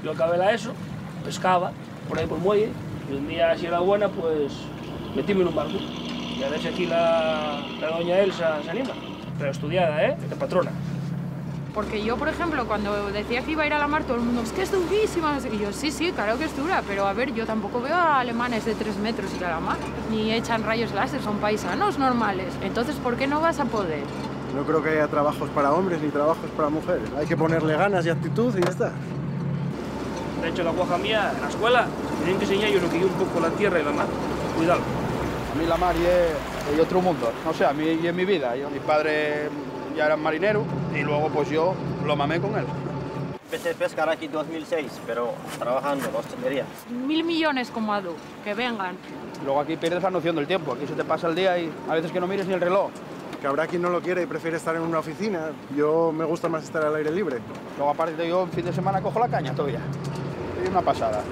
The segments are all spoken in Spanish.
Yo acabé la ESO, pescaba por ahí por el muelle, y un día, si era buena, pues metíme en un barco. Y a ver si aquí la doña Elsa se anima. Pero estudiada, ¿eh? De patrona. Porque yo, por ejemplo, cuando decía que iba a ir a la mar, todo el mundo, es que es durísima. Y yo, sí, claro que es dura, pero a ver, yo tampoco veo a alemanes de 3 metros ir a la mar. Ni echan rayos láser, son paisanos normales. Entonces, ¿por qué no vas a poder? No creo que haya trabajos para hombres ni trabajos para mujeres. Hay que ponerle ganas y actitud y ya está. De hecho, la cuaja mía, en la escuela, tienen que enseñar yo lo que yo un poco la tierra y la mar. Cuidado. A mí la mar es otro mundo. No sé, a mí y en mi vida. Mi padre ya era marinero y luego pues yo lo mamé con él. Empecé a pescar aquí en 2006, pero trabajando en hostelería. 1000 millones como Adu, que vengan. Luego aquí pierdes la noción del tiempo. Aquí se te pasa el día y a veces que no mires ni el reloj. Que habrá quien no lo quiere y prefiere estar en una oficina. Yo me gusta más estar al aire libre. Luego aparte yo en fin de semana cojo la caña todavía. Es una pasada.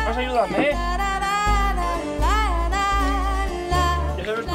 Vas a ayudarme, ¿eh? ¿Ya sabes tú?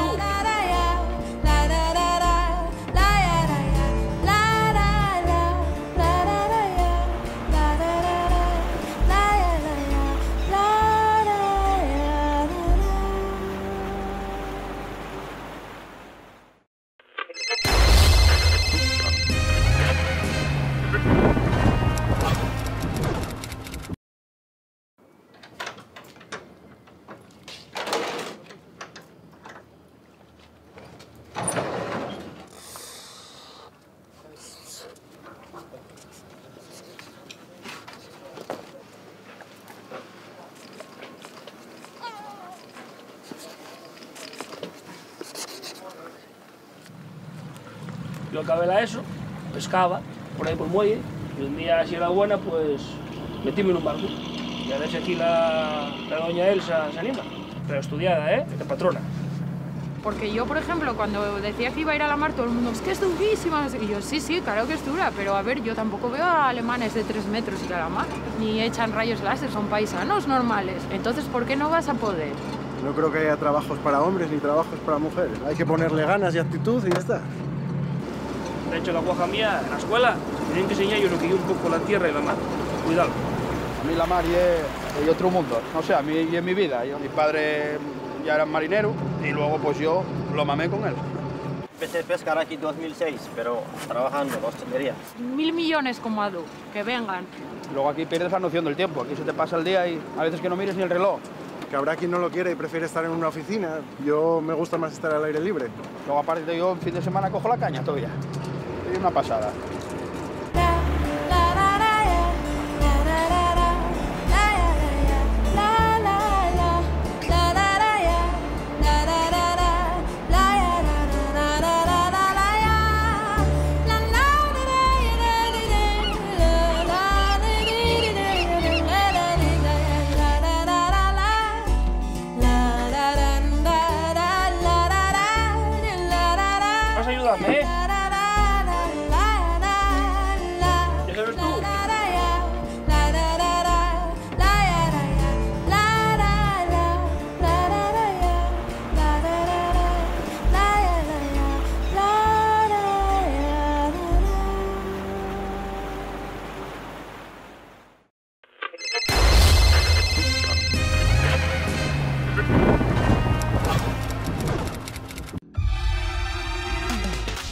Yo acabé la ESO, pescaba por ahí por el muelle, y un día, si era buena, pues metíme en un barco. Y a ver si aquí la doña Elsa se anima. Pero estudiada, ¿eh? De patrona. Porque yo, por ejemplo, cuando decía que iba a ir a la mar, todo el mundo, es que es durísima. Y yo, sí, claro que es dura, pero a ver, yo tampoco veo a alemanes de 3 metros ir a la mar. Ni echan rayos láser, son paisanos normales. Entonces, ¿por qué no vas a poder? No creo que haya trabajos para hombres ni trabajos para mujeres. Hay que ponerle ganas y actitud y ya está. De hecho, la cuaja mía, en la escuela, tienen que enseñar yo lo que yo un poco la tierra y la mar. Cuidado. A mí la mar es otro mundo. No sé, a mí y en mi vida. Mi padre ya era marinero y luego pues yo lo mamé con él. Empecé a pescar aquí en 2006, pero trabajando en hostelería. 1000 millones como Adu, que vengan. Luego aquí pierdes la noción del tiempo. Aquí se te pasa el día y a veces que no mires ni el reloj. Que habrá quien no lo quiere y prefiere estar en una oficina. Yo me gusta más estar al aire libre. Luego aparte yo en fin de semana cojo la caña todavía. Es una pasada. Vas a ayudarme, ¿eh? ¿Ya sabes tú?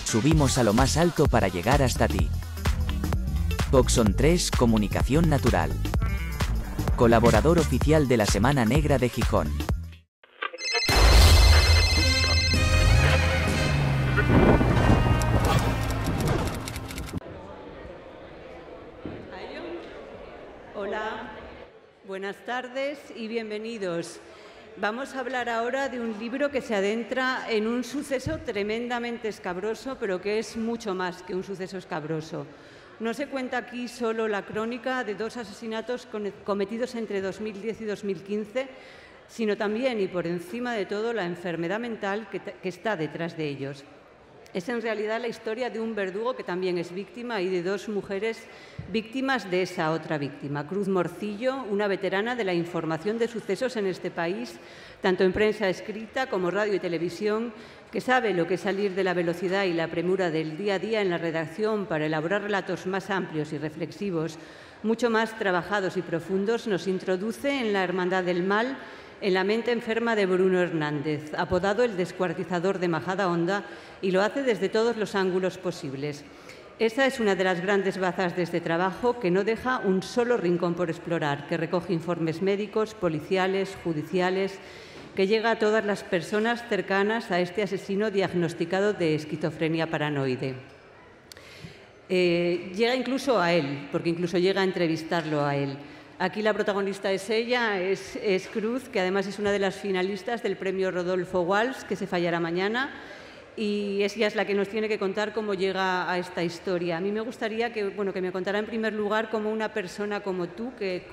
Subimos a lo más alto para llegar hasta ti. Oxon 3 Comunicación Natural. Colaborador oficial de la Semana Negra de Gijón. Hola, buenas tardes y bienvenidos. Vamos a hablar ahora de un libro que se adentra en un suceso tremendamente escabroso, pero que es mucho más que un suceso escabroso. No se cuenta aquí solo la crónica de 2 asesinatos cometidos entre 2010 y 2015, sino también y por encima de todo la enfermedad mental que está detrás de ellos. Es en realidad la historia de un verdugo que también es víctima y de dos mujeres víctimas de esa otra víctima. Cruz Morcillo, una veterana de la información de sucesos en este país, tanto en prensa escrita como radio y televisión, que sabe lo que es salir de la velocidad y la premura del día a día en la redacción para elaborar relatos más amplios y reflexivos, mucho más trabajados y profundos, nos introduce en la hermandad del mal, en la mente enferma de Bruno Hernández, apodado el descuartizador de Majadahonda, y lo hace desde todos los ángulos posibles. Esa es una de las grandes bazas de este trabajo, que no deja un solo rincón por explorar, que recoge informes médicos, policiales, judiciales, que llega a todas las personas cercanas a este asesino diagnosticado de esquizofrenia paranoide. Llega incluso a él, porque incluso llega a entrevistarlo a él. Aquí la protagonista es ella, es Cruz, que además es una de las finalistas del premio Rodolfo Walsh, que se fallará mañana, y ella es la que nos tiene que contar cómo llega a esta historia. A mí me gustaría que me contara en primer lugar cómo una persona como tú, que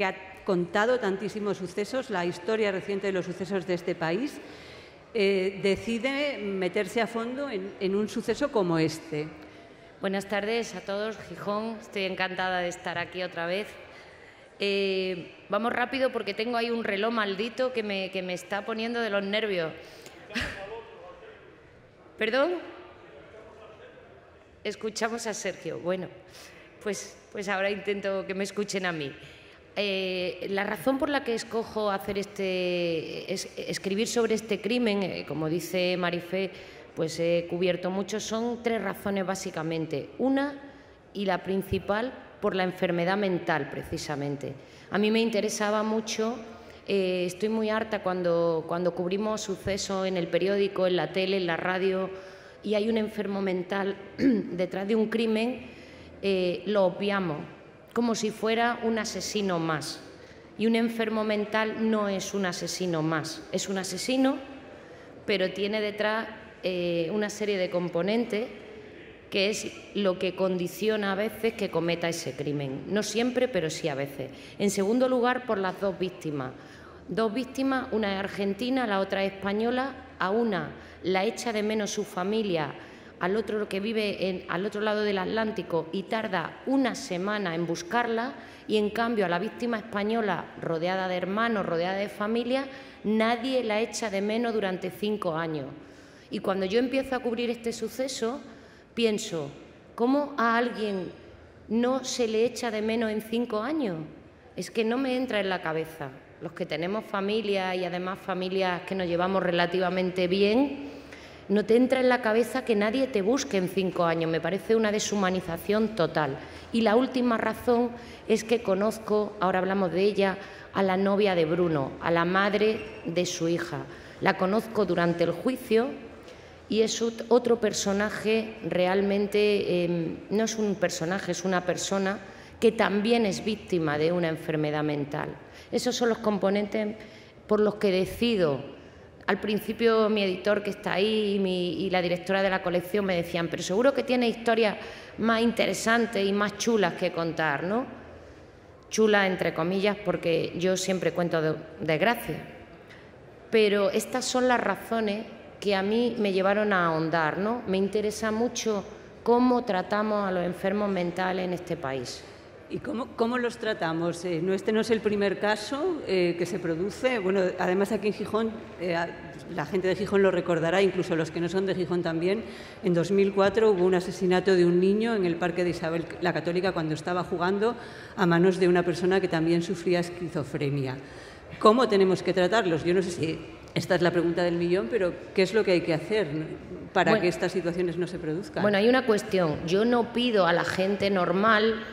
ha contado tantísimos sucesos, la historia reciente de los sucesos de este país, decide meterse a fondo en un suceso como este. Buenas tardes a todos, Gijón, estoy encantada de estar aquí otra vez. Vamos rápido porque tengo ahí un reloj maldito que me está poniendo de los nervios. ¿Perdón? Escuchamos a Sergio. Bueno, pues ahora intento que me escuchen a mí. La razón por la que escojo hacer escribir sobre este crimen, como dice Marifé, pues he cubierto mucho, son tres razones básicamente. Una, y la principal, por la enfermedad mental, precisamente. A mí me interesaba mucho, estoy muy harta cuando cubrimos sucesos en el periódico, en la tele, en la radio, y hay un enfermo mental detrás de un crimen, lo obviamos, como si fuera un asesino más. Y un enfermo mental no es un asesino más, es un asesino, pero tiene detrás una serie de componentes que es lo que condiciona a veces que cometa ese crimen. No siempre, pero sí a veces. En segundo lugar, por las dos víctimas. Dos víctimas, una es argentina, la otra es española. A una la echa de menos su familia, al otro que vive al otro lado del Atlántico, y tarda una semana en buscarla, y en cambio a la víctima española, rodeada de hermanos, rodeada de familia, nadie la echa de menos durante 5 años. Y cuando yo empiezo a cubrir este suceso, pienso, ¿cómo a alguien no se le echa de menos en 5 años? Es que no me entra en la cabeza. Los que tenemos familia y además familias que nos llevamos relativamente bien, no te entra en la cabeza que nadie te busque en 5 años. Me parece una deshumanización total. Y la última razón es que conozco, ahora hablamos de ella, a la novia de Bruno, a la madre de su hija. La conozco durante el juicio y es otro personaje realmente, no es un personaje, es una persona que también es víctima de una enfermedad mental. Esos son los componentes por los que decido. Al principio mi editor que está ahí y la directora de la colección me decían, pero seguro que tiene historias más interesantes y más chulas que contar, ¿no? Chulas entre comillas porque yo siempre cuento desgracias. Pero estas son las razones que a mí me llevaron a ahondar, ¿no? Me interesa mucho cómo tratamos a los enfermos mentales en este país. ¿Y cómo los tratamos? Este no es el primer caso que se produce. Bueno, además aquí en Gijón, la gente de Gijón lo recordará, incluso los que no son de Gijón también. En 2004 hubo un asesinato de un niño en el Parque de Isabel la Católica cuando estaba jugando a manos de una persona que también sufría esquizofrenia. ¿Cómo tenemos que tratarlos? Yo no sé si esta es la pregunta del millón, pero ¿qué es lo que hay que hacer para que estas situaciones no se produzcan? Bueno, hay una cuestión. Yo no pido a la gente normal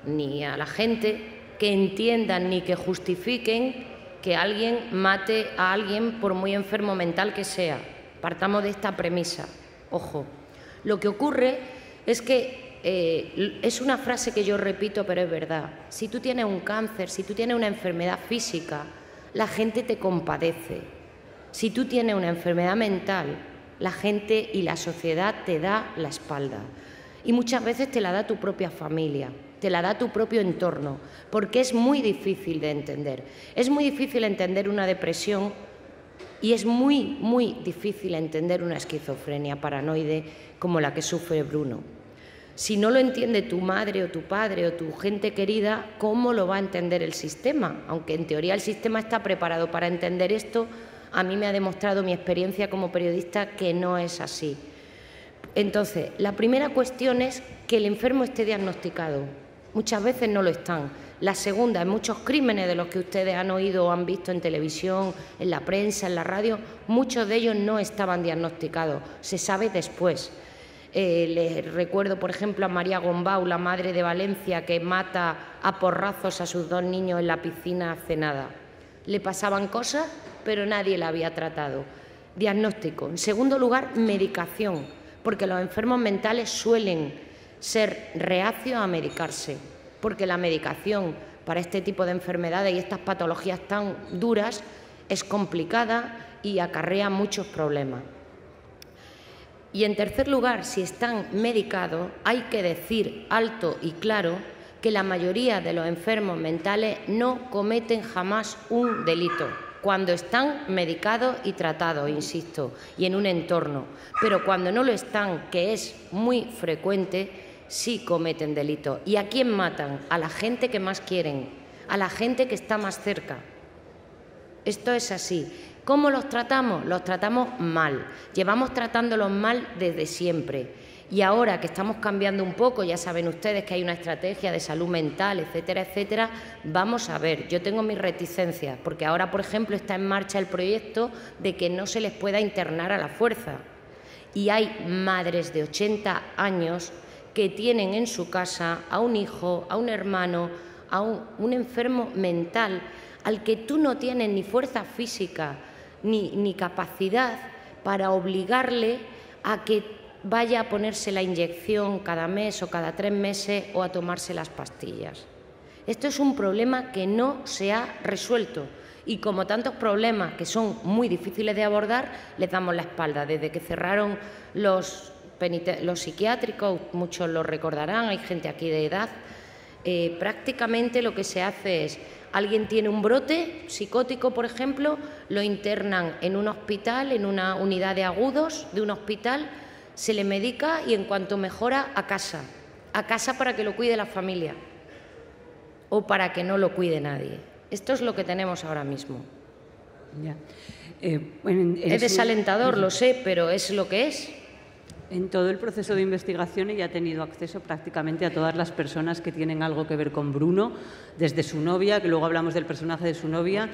ni a la gente que entiendan ni que justifiquen que alguien mate a alguien por muy enfermo mental que sea. Partamos de esta premisa. Ojo, lo que ocurre es que es una frase que yo repito, pero es verdad. Si tú tienes un cáncer, si tú tienes una enfermedad física, la gente te compadece. Si tú tienes una enfermedad mental, la gente y la sociedad te da la espalda. Y muchas veces te la da tu propia familia. te la da tu propio entorno, porque es muy difícil de entender. Es muy difícil entender una depresión y es muy, muy difícil entender una esquizofrenia paranoide como la que sufre Bruno. Si no lo entiende tu madre o tu padre o tu gente querida, ¿cómo lo va a entender el sistema? Aunque en teoría el sistema está preparado para entender esto, a mí me ha demostrado mi experiencia como periodista que no es así. Entonces, la primera cuestión es que el enfermo esté diagnosticado. Muchas veces no lo están. La segunda, en muchos crímenes de los que ustedes han oído o han visto en televisión, en la prensa, en la radio, muchos de ellos no estaban diagnosticados, se sabe después. Les recuerdo, por ejemplo, a María Gombau, la madre de Valencia, que mata a porrazos a sus 2 niños en la piscina hace nada. Le pasaban cosas, pero nadie la había tratado. Diagnóstico. En segundo lugar, medicación, porque los enfermos mentales suelen ser reacios a medicarse, porque la medicación para este tipo de enfermedades y estas patologías tan duras es complicada y acarrea muchos problemas. Y en tercer lugar, si están medicados, hay que decir alto y claro que la mayoría de los enfermos mentales no cometen jamás un delito, cuando están medicados y tratados, insisto, y en un entorno. Pero cuando no lo están, que es muy frecuente, sí cometen delitos. ¿Y a quién matan? A la gente que más quieren, a la gente que está más cerca. Esto es así. ¿Cómo los tratamos? Los tratamos mal. Llevamos tratándolos mal desde siempre. Y ahora que estamos cambiando un poco, ya saben ustedes que hay una estrategia de salud mental, etcétera, etcétera, vamos a ver, yo tengo mis reticencias, porque ahora, por ejemplo, está en marcha el proyecto de que no se les pueda internar a la fuerza. Y hay madres de 80 años que tienen en su casa a un hijo, a un hermano, a un enfermo mental, al que tú no tienes ni fuerza física ni capacidad para obligarle a que vaya a ponerse la inyección cada mes o cada 3 meses o a tomarse las pastillas. Esto es un problema que no se ha resuelto y como tantos problemas que son muy difíciles de abordar, les damos la espalda. Desde que cerraron los psiquiátricos, muchos lo recordarán, hay gente aquí de edad, prácticamente lo que se hace es, alguien tiene un brote psicótico, por ejemplo, lo internan en un hospital, en una unidad de agudos de un hospital, se le medica y en cuanto mejora, a casa para que lo cuide la familia o para que no lo cuide nadie. Esto es lo que tenemos ahora mismo. Ya. Es desalentador, lo sé, pero es lo que es. En todo el proceso de investigación ella ha tenido acceso prácticamente a todas las personas que tienen algo que ver con Bruno, desde su novia, que luego hablamos del personaje de su novia,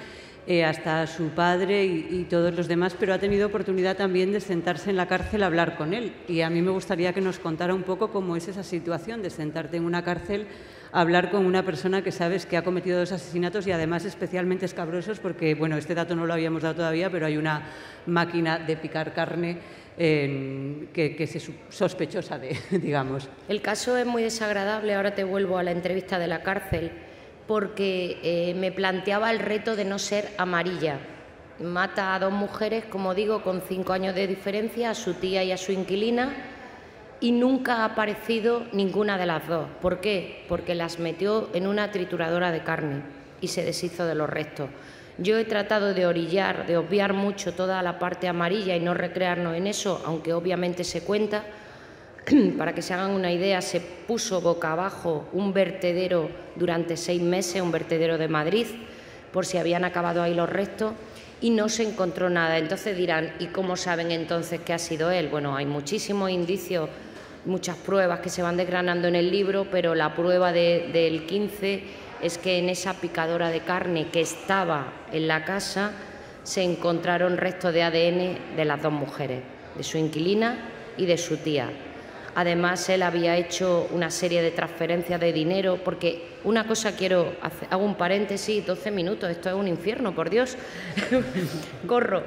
hasta su padre y todos los demás, pero ha tenido oportunidad también de sentarse en la cárcel a hablar con él. Y a mí me gustaría que nos contara un poco cómo es esa situación de sentarte en una cárcel a hablar con una persona que sabes que ha cometido 2 asesinatos y además especialmente escabrosos, porque, bueno, este dato no lo habíamos dado todavía, pero hay una máquina de picar carne que es sospechosa de, digamos. El caso es muy desagradable, ahora te vuelvo a la entrevista de la cárcel, porque me planteaba el reto de no ser amarilla. Mata a 2 mujeres, como digo, con 5 años de diferencia, a su tía y a su inquilina, y nunca ha aparecido ninguna de las 2. ¿Por qué? Porque las metió en una trituradora de carne y se deshizo de los restos. Yo he tratado de orillar, de obviar mucho toda la parte amarilla y no recrearnos en eso, aunque obviamente se cuenta. Para que se hagan una idea, se puso boca abajo un vertedero durante 6 meses, un vertedero de Madrid, por si habían acabado ahí los restos, y no se encontró nada. Entonces dirán, ¿y cómo saben entonces que ha sido él? Bueno, hay muchísimos indicios, muchas pruebas que se van desgranando en el libro, pero la prueba del 15 es que en esa picadora de carne que estaba en la casa se encontraron restos de ADN de las 2 mujeres, de su inquilina y de su tía. Además, él había hecho una serie de transferencias de dinero, porque una cosa quiero hacer, hago un paréntesis, 12 minutos, esto es un infierno, por Dios, corro,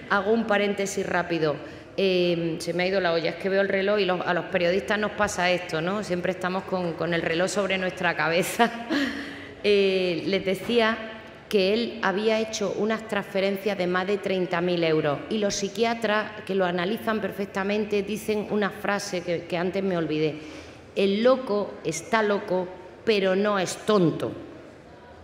hago un paréntesis rápido. Se me ha ido la olla, es que veo el reloj y a los periodistas nos pasa esto, ¿no? Siempre estamos con el reloj sobre nuestra cabeza. Les decía que él había hecho unas transferencias de más de 30.000 euros y los psiquiatras, que lo analizan perfectamente, dicen una frase que antes me olvidé. el loco está loco, pero no es tonto.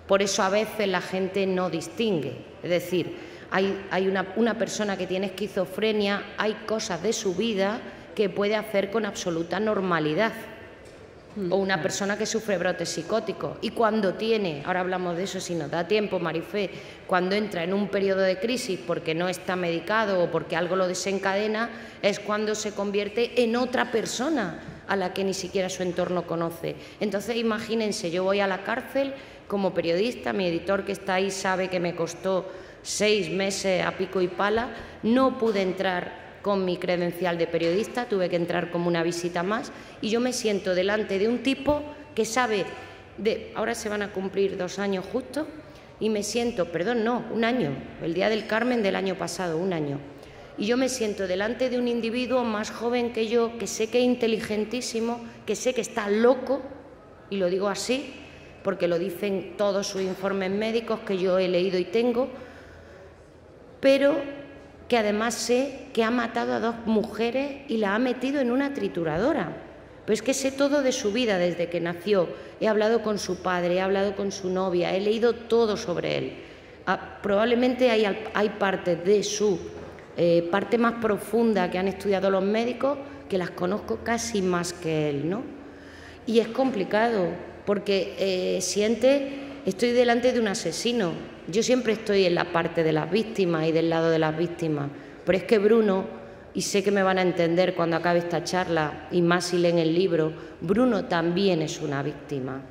Por eso a veces la gente no distingue. Es decir, hay una persona que tiene esquizofrenia, hay cosas de su vida que puede hacer con absoluta normalidad. O una persona que sufre brotes psicóticos. Y cuando tiene, ahora hablamos de eso si nos da tiempo, Marifé, cuando entra en un periodo de crisis porque no está medicado o porque algo lo desencadena, es cuando se convierte en otra persona a la que ni siquiera su entorno conoce. Entonces imagínense, yo voy a la cárcel como periodista, mi editor que está ahí sabe que me costó 6 meses a pico y pala, no pude entrar con mi credencial de periodista, tuve que entrar como una visita más y yo me siento delante de un tipo que sabe, ahora se van a cumplir 2 años justo y me siento, perdón, no, 1 año, el Día del Carmen del año pasado, 1 año. Y yo me siento delante de un individuo más joven que yo, que sé que es inteligentísimo, que sé que está loco, y lo digo así, porque lo dicen todos sus informes médicos que yo he leído y tengo, pero que además sé que ha matado a 2 mujeres y la ha metido en una trituradora. Pero es que sé todo de su vida desde que nació. He hablado con su padre, he hablado con su novia, he leído todo sobre él. Probablemente hay partes de su parte más profunda que han estudiado los médicos que las conozco casi más que él, ¿no? Y es complicado porque estoy delante de un asesino. Yo siempre estoy en la parte de las víctimas y del lado de las víctimas, pero es que Bruno, y sé que me van a entender cuando acabe esta charla, y más si leen el libro, Bruno también es una víctima.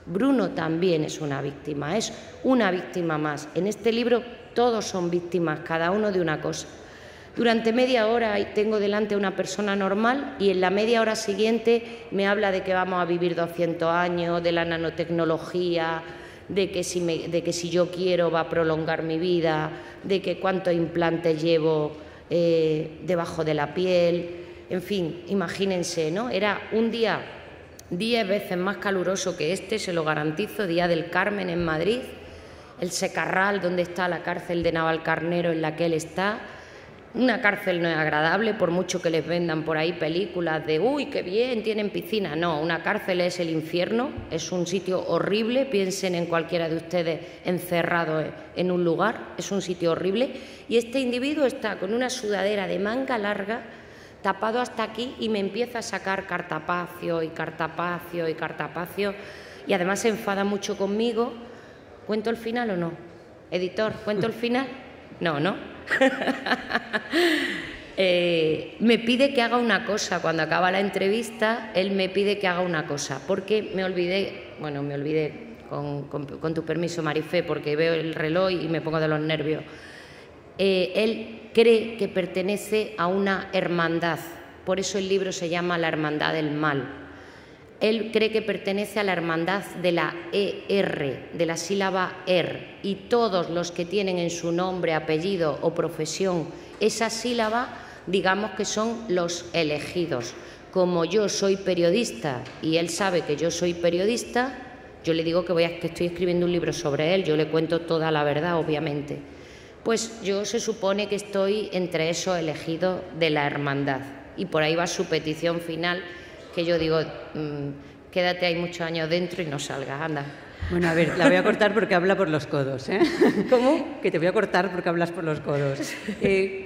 Bruno también es una víctima más. En este libro todos son víctimas, cada uno de una cosa. Durante media hora tengo delante a una persona normal y en la media hora siguiente me habla de que vamos a vivir 200 años, de la nanotecnología, de que si yo quiero va a prolongar mi vida, de que cuántos implantes llevo debajo de la piel, en fin, imagínense, ¿no? Era un día 10 veces más caluroso que este, se lo garantizo, Día del Carmen en Madrid, el Secarral, donde está la cárcel de Navalcarnero en la que él está. Una cárcel no es agradable, por mucho que les vendan por ahí películas de ¡uy, qué bien, tienen piscina! No, una cárcel es el infierno, es un sitio horrible, piensen en cualquiera de ustedes encerrado en un lugar, es un sitio horrible. Y este individuo está con una sudadera de manga larga, tapado hasta aquí, y me empieza a sacar cartapacio y cartapacio y cartapacio, y además se enfada mucho conmigo. ¿Cuento el final o no? Editor, ¿cuento el final? No, ¿no? Me pide que haga una cosa. Cuando acaba la entrevista, él me pide que haga una cosa, porque me olvidé con tu permiso, Marifé, porque veo el reloj y me pongo de los nervios. Él cree que pertenece a una hermandad, por eso el libro se llama La Hermandad del Mal. Él cree que pertenece a la hermandad de la ER, de la sílaba ER, y todos los que tienen en su nombre, apellido o profesión esa sílaba, digamos que son los elegidos. Como yo soy periodista y él sabe que yo soy periodista, yo le digo que estoy escribiendo un libro sobre él, yo le cuento toda la verdad, obviamente. Pues yo se supone que estoy entre esos elegidos de la hermandad, y por ahí va su petición final, que yo digo, quédate ahí muchos años dentro y no salgas, anda. Bueno, a ver, la voy a cortar porque habla por los codos, ¿eh? ¿Cómo? Que te voy a cortar porque hablas por los codos.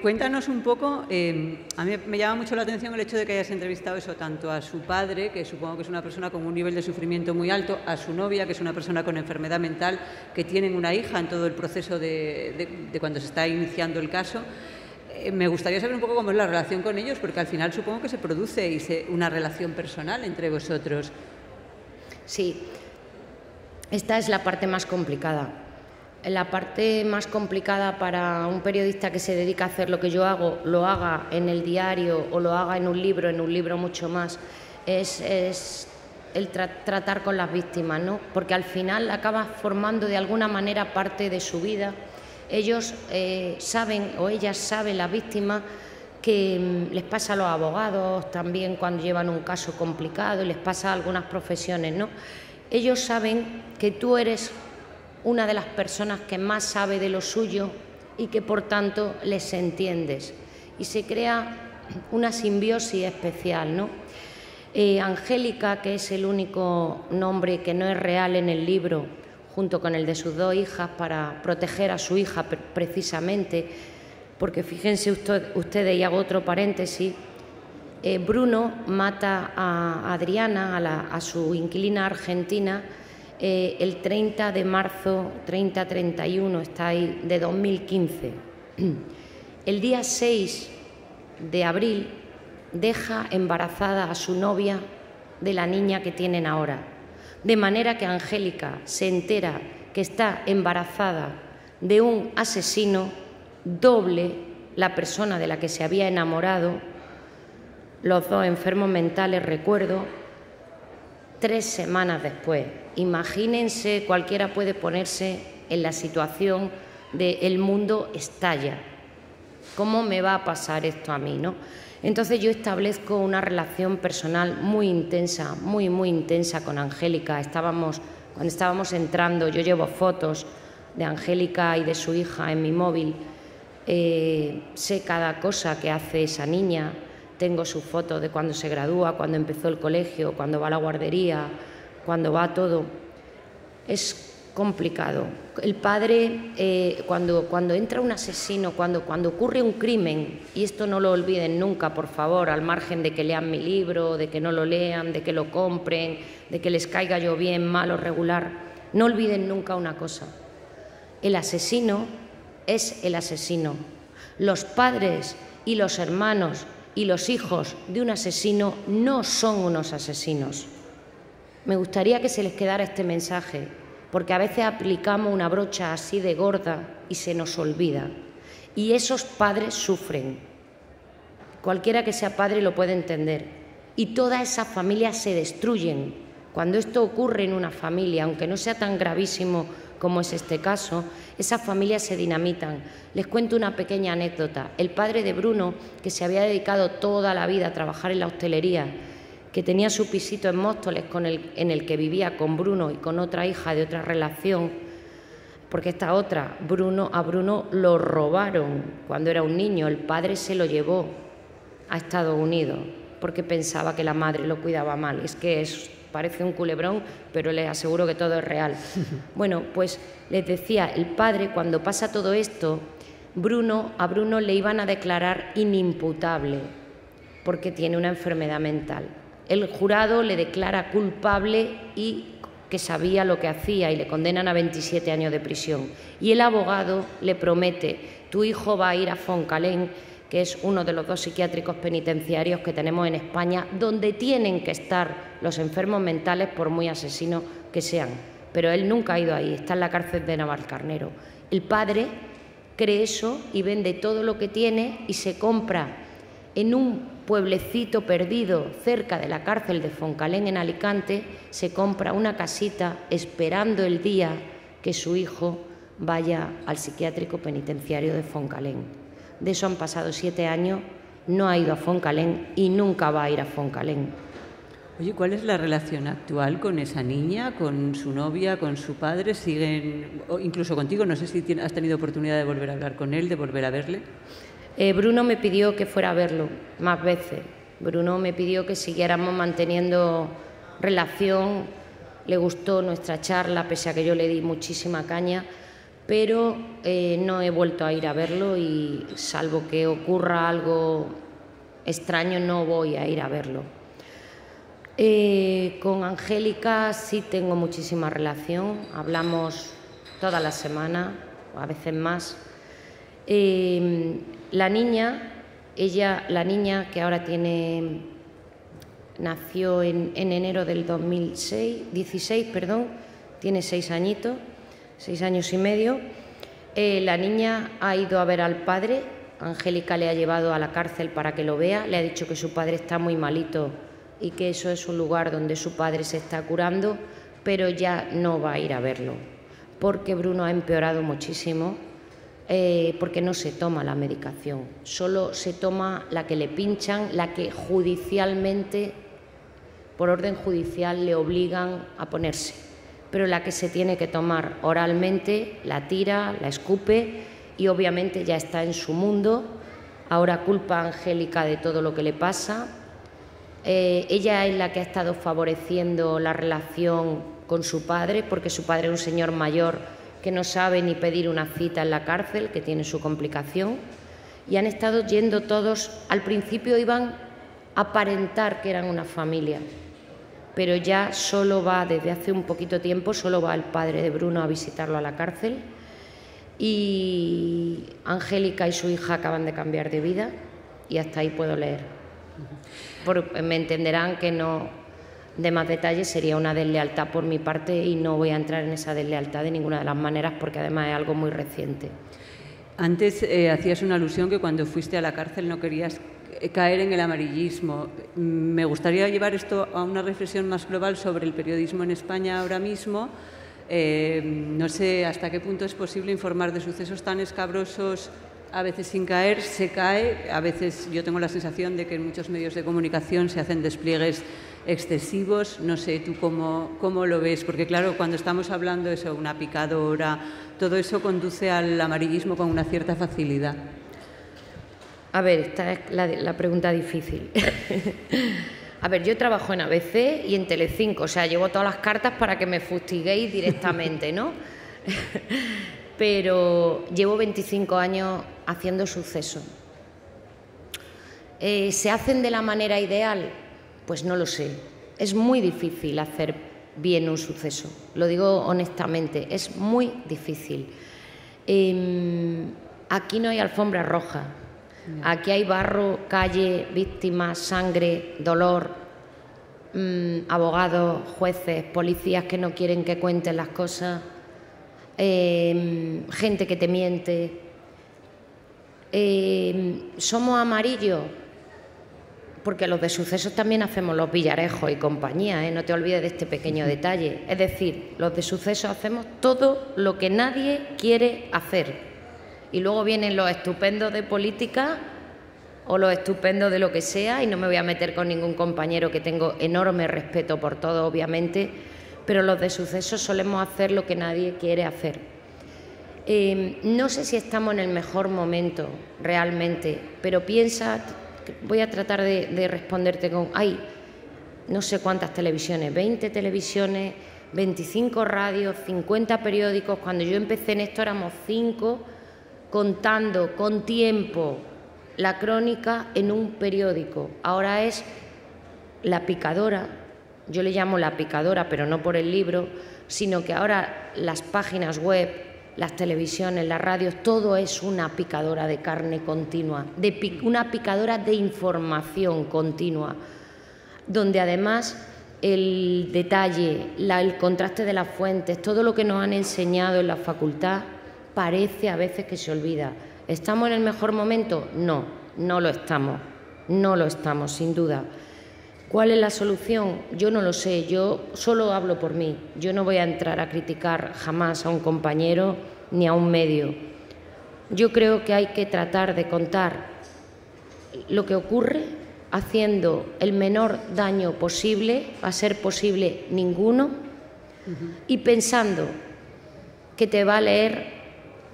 Cuéntanos un poco, a mí me llama mucho la atención el hecho de que hayas entrevistado eso tanto a su padre, que supongo que es una persona con un nivel de sufrimiento muy alto, a su novia, que es una persona con enfermedad mental, que tienen una hija en todo el proceso de cuando se está iniciando el caso. Me gustaría saber un poco cómo es la relación con ellos, porque al final supongo que se produce una relación personal entre vosotros. Sí, esta es la parte más complicada. La parte más complicada para un periodista que se dedica a hacer lo que yo hago, lo haga en el diario o lo haga en un libro mucho más, es el tratar con las víctimas, ¿no? Porque al final acaba formando de alguna manera parte de su vida. Ellos saben, o ellas saben, las víctimas, que les pasa a los abogados también cuando llevan un caso complicado, y les pasa a algunas profesiones, ¿no? Ellos saben que tú eres una de las personas que más sabe de lo suyo y que por tanto les entiendes. Y se crea una simbiosis especial, ¿no? Angélica, que es el único nombre que no es real en el libro, junto con el de sus 2 hijas, para proteger a su hija precisamente, porque fíjense ustedes, y hago otro paréntesis, Bruno mata a Adriana, a su inquilina argentina, el 30 de marzo, 30-31, está ahí, de 2015. El día 6 de abril deja embarazada a su novia de la niña que tienen ahora. De manera que Angélica se entera que está embarazada de un asesino doble, la persona de la que se había enamorado, los 2 enfermos mentales, recuerdo, 3 semanas después. Imagínense, cualquiera puede ponerse en la situación de el mundo estalla. ¿Cómo me va a pasar esto a mí, no? Entonces yo establezco una relación personal muy intensa, muy intensa con Angélica. Cuando estábamos entrando, yo llevo fotos de Angélica y de su hija en mi móvil. Sé cada cosa que hace esa niña. Tengo sus fotos de cuando se gradúa, cuando empezó el colegio, cuando va a la guardería, cuando va a todo. Es complicado. El padre, cuando entra un asesino, cuando ocurre un crimen, y esto no lo olviden nunca, por favor, al margen de que lean mi libro, de que no lo lean, de que lo compren, de que les caiga yo bien, mal o regular, no olviden nunca una cosa: el asesino es el asesino. Los padres y los hermanos y los hijos de un asesino no son unos asesinos. Me gustaría que se les quedara este mensaje, porque a veces aplicamos una brocha así de gorda y se nos olvida. Y esos padres sufren. Cualquiera que sea padre lo puede entender. Y todas esas familias se destruyen. Cuando esto ocurre en una familia, aunque no sea tan gravísimo como es este caso, esas familias se dinamitan. Les cuento una pequeña anécdota. El padre de Bruno, que se había dedicado toda la vida a trabajar en la hostelería, que tenía su pisito en Móstoles en el que vivía con Bruno y con otra hija de otra relación, porque esta otra, a Bruno lo robaron cuando era un niño, el padre se lo llevó a Estados Unidos porque pensaba que la madre lo cuidaba mal. Es que parece un culebrón, pero les aseguro que todo es real. Bueno, pues les decía, el padre, cuando pasa todo esto, a Bruno le iban a declarar inimputable porque tiene una enfermedad mental. El jurado le declara culpable y que sabía lo que hacía y le condenan a 27 años de prisión. Y el abogado le promete: tu hijo va a ir a Foncalén, que es uno de los 2 psiquiátricos penitenciarios que tenemos en España, donde tienen que estar los enfermos mentales por muy asesinos que sean. Pero él nunca ha ido ahí, está en la cárcel de Navalcarnero. El padre cree eso y vende todo lo que tiene y se compra en un pueblecito perdido cerca de la cárcel de Foncalén en Alicante, se compra una casita esperando el día que su hijo vaya al psiquiátrico penitenciario de Foncalén. De eso han pasado 7 años, no ha ido a Foncalén y nunca va a ir a Foncalén. Oye, ¿cuál es la relación actual con esa niña, con su novia, con su padre? ¿Siguen, o incluso contigo? No sé si has tenido oportunidad de volver a hablar con él, de volver a verle. Bruno me pidió que fuera a verlo más veces. Bruno me pidió que siguiéramos manteniendo relación. Le gustó nuestra charla, pese a que yo le di muchísima caña, pero no he vuelto a ir a verlo y, salvo que ocurra algo extraño, no voy a ir a verlo. Con Angélica sí tengo muchísima relación, hablamos toda la semana, a veces más. La niña que ahora nació en enero del 2016, tiene 6 añitos, 6 años y medio. La niña ha ido a ver al padre. Angélica le ha llevado a la cárcel para que lo vea, le ha dicho que su padre está muy malito y que eso es un lugar donde su padre se está curando, pero ya no va a ir a verlo, porque Bruno ha empeorado muchísimo. Porque no se toma la medicación, solo se toma la que le pinchan, la que judicialmente, por orden judicial, le obligan a ponerse, pero la que se tiene que tomar oralmente, la tira, la escupe y obviamente ya está en su mundo. Ahora culpa a Angélica de todo lo que le pasa Ella es la que ha estado favoreciendo la relación con su padre, porque su padre es un señor mayor que no sabe ni pedir una cita en la cárcel, que tiene su complicación, y han estado yendo todos. Al principio iban a aparentar que eran una familia, pero ya solo va, desde hace un poquito tiempo, solo va el padre de Bruno a visitarlo a la cárcel, y Angélica y su hija acaban de cambiar de vida, y hasta ahí puedo leer. Me entenderán que no, de más detalles sería una deslealtad por mi parte, y no voy a entrar en esa deslealtad de ninguna de las maneras, porque además es algo muy reciente. Antes hacías una alusión que cuando fuiste a la cárcel no querías caer en el amarillismo. Me gustaría llevar esto a una reflexión más global sobre el periodismo en España ahora mismo. No sé hasta qué punto es posible informar de sucesos tan escabrosos, a veces sin caer. Se cae, a veces yo tengo la sensación de que en muchos medios de comunicación se hacen despliegues excesivos. No sé tú cómo lo ves, porque claro, cuando estamos hablando de eso, una picadora, todo eso conduce al amarillismo con una cierta facilidad. A ver, esta es la pregunta difícil. A ver, yo trabajo en ABC y en Telecinco, o sea, llevo todas las cartas para que me fustiguéis directamente, ¿no? Pero llevo 25 años haciendo suceso. ¿Se hacen de la manera ideal? Pues no lo sé. Es muy difícil hacer bien un suceso, lo digo honestamente, es muy difícil. Aquí no hay alfombra roja. Aquí hay barro, calle, víctimas, sangre, dolor, abogados, jueces, policías que no quieren que cuenten las cosas, gente que te miente. ¿Somos amarillos? Porque los de sucesos también hacemos los Villarejos y compañía, no te olvides de este pequeño detalle. Es decir, los de sucesos hacemos todo lo que nadie quiere hacer. Y luego vienen los estupendos de política o los estupendos de lo que sea, y no me voy a meter con ningún compañero, que tengo enorme respeto por todo, obviamente, pero los de sucesos solemos hacer lo que nadie quiere hacer. No sé si estamos en el mejor momento realmente, pero piensa, voy a tratar de responderte con, hay no sé cuántas televisiones, 20 televisiones, 25 radios, 50 periódicos. Cuando yo empecé en esto éramos 5, contando con tiempo la crónica en un periódico. Ahora es la picadora, yo le llamo la picadora, pero no por el libro, sino que ahora las páginas web, las televisiones, las radios, todo es una picadora de carne continua, una picadora de información continua, donde además el detalle, el contraste de las fuentes, todo lo que nos han enseñado en la facultad, parece a veces que se olvida. ¿Estamos en el mejor momento? No, no lo estamos, sin duda. ¿Cuál es la solución? Yo no lo sé, yo solo hablo por mí. Yo no voy a entrar a criticar jamás a un compañero ni a un medio. Yo creo que hay que tratar de contar lo que ocurre haciendo el menor daño posible, a ser posible ninguno, y pensando que te va a leer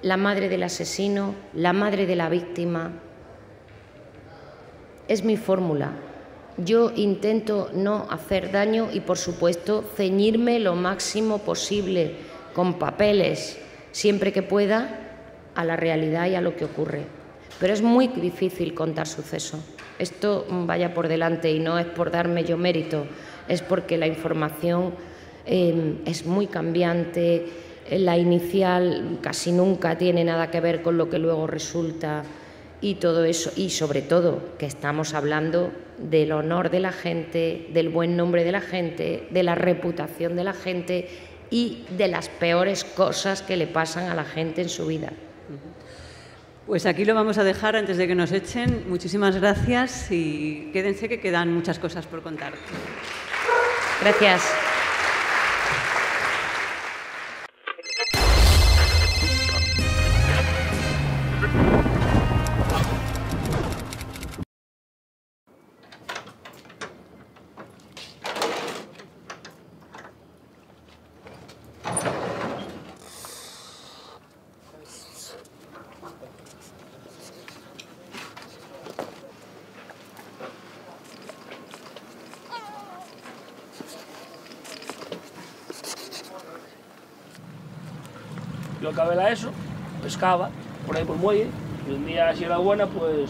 la madre del asesino, la madre de la víctima. Es mi fórmula. Yo intento no hacer daño y, por supuesto, ceñirme lo máximo posible, con papeles, siempre que pueda, a la realidad y a lo que ocurre. Pero es muy difícil contar suceso. Esto vaya por delante, y no es por darme yo mérito, es porque la información es muy cambiante. La inicial casi nunca tiene nada que ver con lo que luego resulta, y todo eso, y sobre todo que estamos hablando del honor de la gente, del buen nombre de la gente, de la reputación de la gente y de las peores cosas que le pasan a la gente en su vida. Pues aquí lo vamos a dejar antes de que nos echen. Muchísimas gracias y quédense, que quedan muchas cosas por contar. Gracias. Yo acabé la ESO, pescaba por ahí por el muelle, y un día, si era buena, pues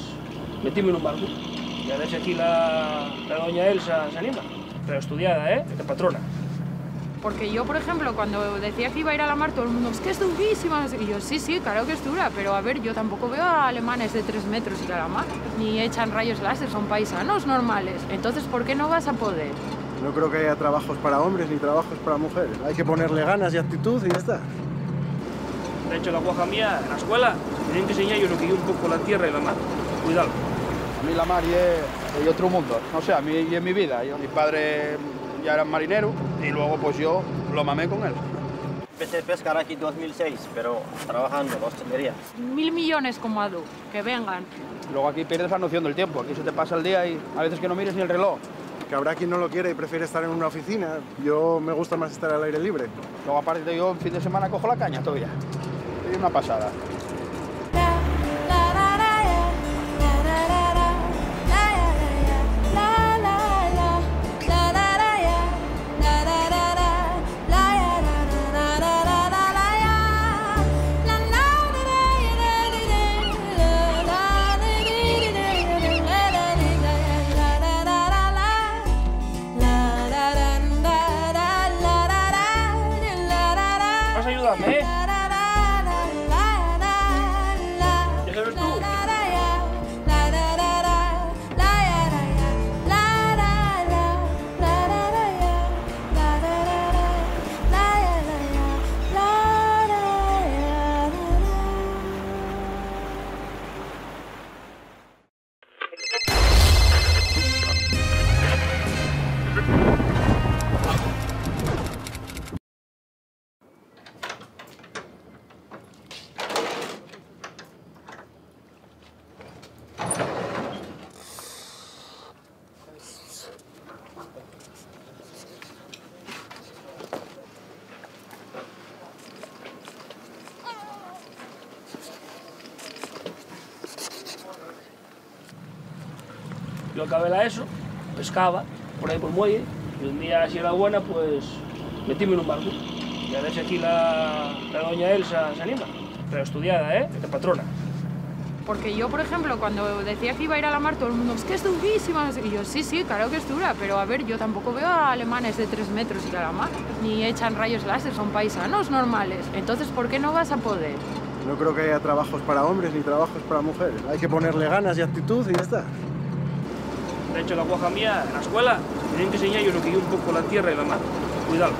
metíme en un barco. Y a ver si aquí la doña Elsa se anima. Pero estudiada, ¿eh? De patrona. Porque yo, por ejemplo, cuando decía que iba a ir a la mar, todo el mundo, es que es durísima. Y yo, sí, sí, claro que es dura, pero a ver, yo tampoco veo a alemanes de 3 metros ir a la mar. Ni echan rayos láser, son paisanos normales. Entonces, ¿por qué no vas a poder? No creo que haya trabajos para hombres ni trabajos para mujeres. Hay que ponerle ganas y actitud y ya está. De hecho, la guaja mía, en la escuela, me tienen que enseñar yo lo que yo un poco la tierra y la mar. Cuidado. A mí la mar es otro mundo. No sé, a mí y en mi vida. Mi padre ya era marinero y luego pues yo lo mamé con él. Empecé a pescar aquí en 2006, pero trabajando en hostelería. 1000 millones como Adu, que vengan. Luego aquí pierdes la noción del tiempo. Aquí se te pasa el día y a veces que no mires ni el reloj. Que habrá quien no lo quiere y prefiere estar en una oficina. Yo me gusta más estar al aire libre. Luego aparte yo en fin de semana cojo la caña todavía. Es una pasada. ¿Vas a ayudarme, eh? ¿Ya sabes tú? Yo acabé la ESO, pescaba por ahí por el muelle, y un día, si era buena, pues metíme en un barco. Y a ver si aquí la doña Elsa se anima. Pero estudiada, ¿eh? De patrona. Porque yo, por ejemplo, cuando decía que iba a ir a la mar, todo el mundo, es que es durísima. Y yo, sí, sí, claro que es dura, pero a ver, yo tampoco veo a alemanes de 3 metros ir a la mar. Ni echan rayos láser, son paisanos normales. Entonces, ¿por qué no vas a poder? No creo que haya trabajos para hombres ni trabajos para mujeres. Hay que ponerle ganas y actitud y ya está. De hecho, la guaja mía, en la escuela, me tienen que enseñar yo lo que yo un poco la tierra y la mar. Cuidado.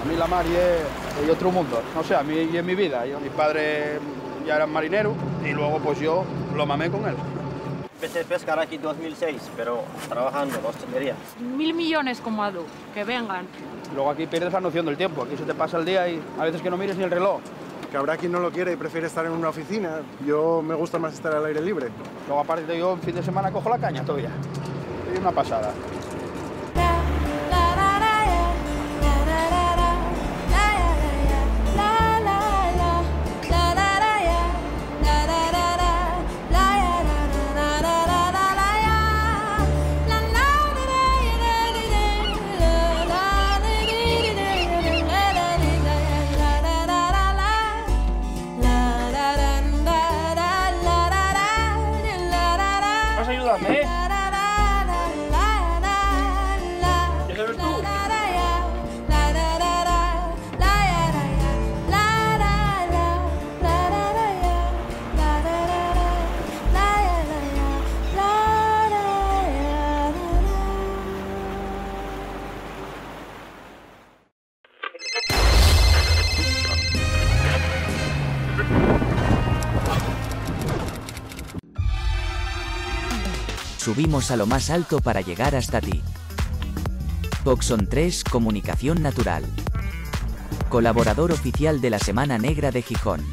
A mí la mar es otro mundo. No sé, a mí y en mi vida. Mi padre ya era marinero y luego pues yo lo mamé con él. Empecé a pescar aquí en 2006, pero trabajando en hostelería. 1000 millones como Adu, que vengan. Luego aquí pierdes la noción del tiempo. Aquí se te pasa el día y a veces que no mires ni el reloj. Que habrá quien no lo quiere y prefiere estar en una oficina. Yo me gusta más estar al aire libre. Luego aparte yo en fin de semana cojo la caña todavía. Es una pasada. ¿Vas a ayudarme, eh? ¿Ya sabes tú? Subimos a lo más alto para llegar hasta ti. Poxon 3 Comunicación Natural. Colaborador oficial de la Semana Negra de Gijón.